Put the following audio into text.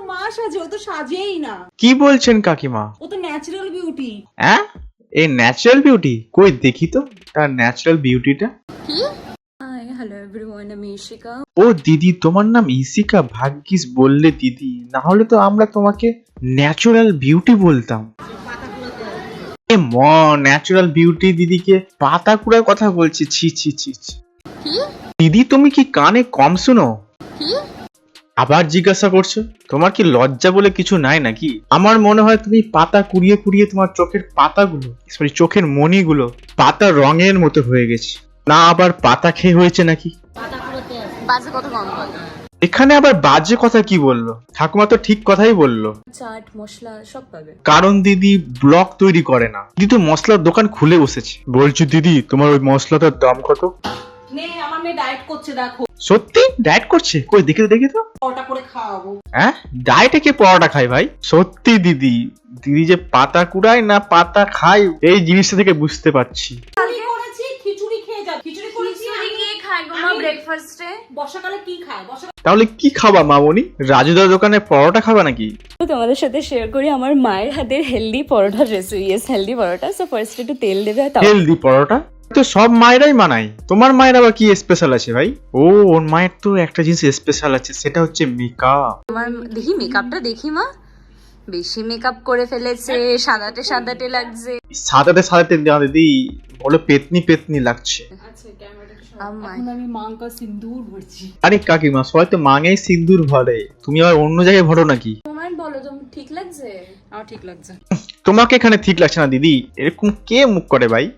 মা সাজে, ও তো সাজেই না। কি বলছেন কাকিমা? ও তো ন্যাচারাল বিউটি। হ্যাঁ, এই ন্যাচারাল বিউটি কই দেখি তো তার ন্যাচারাল বিউটিটা। কি? হাই হ্যালো এভরিওয়ান, আমি ইশিকা। ও দিদি, তোমার নাম ইশিকা? ভাগ্যিস বললে দিদি, না হলে তো আমরা তোমাকে ন্যাচারাল বিউটি বলতাম। এ ম ন্যাচারাল বিউটি দিদিকে পাতা কুড়ার কথা বলছি? ছি ছি ছি ছি। কি? দিদি তুমি কি কানে কম শুনো? কি? আবার জিজ্ঞাসা করছো? তোমার কি লজ্জা বলে কিছু নাই নাকি? আমার মনে হয় তুমি পাতা কুড়িয়ে কুড়িয়ে তোমার চোখের পাতাগুলো, সরি চোখের মণিগুলো পাতা রঙের মতো হয়ে গেছে। না আবার পাতা খেয়ে হয়েছে নাকি? বাজে কত কম বল। এখানে আবার বাজে কথা কি বললো? ঠাকুমা তো ঠিক কথাই বললো। চাট মশলা সব পাবে। কারণ দিদি ব্লগ তৈরি করে না, দিদি তো মশলার দোকান খুলে বসেছে। বলছি দিদি, তোমার ওই মশলাটার দাম কত? নে, আমার মেয়ে ডায়েট করছে, দেখো। সত্যি ডায়েট করছে? কই দেখি তো দেখি তো। ওটা করে খাওয়াবো। হ্যাঁ, ডায়েটে কে পরোটা খায় ভাই? সত্যি দিদি, দিদি যে পাতা কুড়ায় না পাতা খায় এই জিনিসটা থেকে বুঝতে পারছি। খিচুড়ি করেছি, খিচুড়ি খেয়ে যাও। খিচুড়ি করেছি। খিচুড়ি কে খায় গো মা ব্রেকফাস্টে? বর্ষাকালে কি খায়? বর্ষাকালে তাহলে কি খাবা মামনি? রাজুদার দোকানে পরোটা খাবা নাকি? তোমাদের সাথে শেয়ার করি আমার মায়ের হাতের হেলদি পরোটার রেসিপি। ইয়েস, হেলদি পরোটা। সো ফার্স্ট একটু তেল দেবে, হেলদি পরোটা তো সব মায়েরাই মানায়, তোমার মায়ের আবার কি স্পেশাল আছে ভাই? ও, ওর মায়ের তো একটা জিনিস স্পেশাল আছে, সেটা হচ্ছে মেকআপ। আমার দেখি মেকআপটা দেখি মা, বেশি মেকআপ করে ফেলেছে, সাদাটে সাদাটে লাগছে। সাদাতে সাদাতে না দিদি, বলো পেতনি পেতনি লাগছে। আচ্ছা, ক্যামেরাটা আমার এখন আমি মাংকা সিন্দুর ভরছি। আরে কাকিমা, সবাই তো মাঙেই সিন্দুর ভরে, তুমি আবার অন্য জায়গায় ভরো নাকি? তোমার বলো, তুমি ঠিক লাগছে? আমার ঠিক লাগছে। তোমাকে এখানে ঠিক লাগছে না দিদি, এরকম কে মুখ করে ভাই?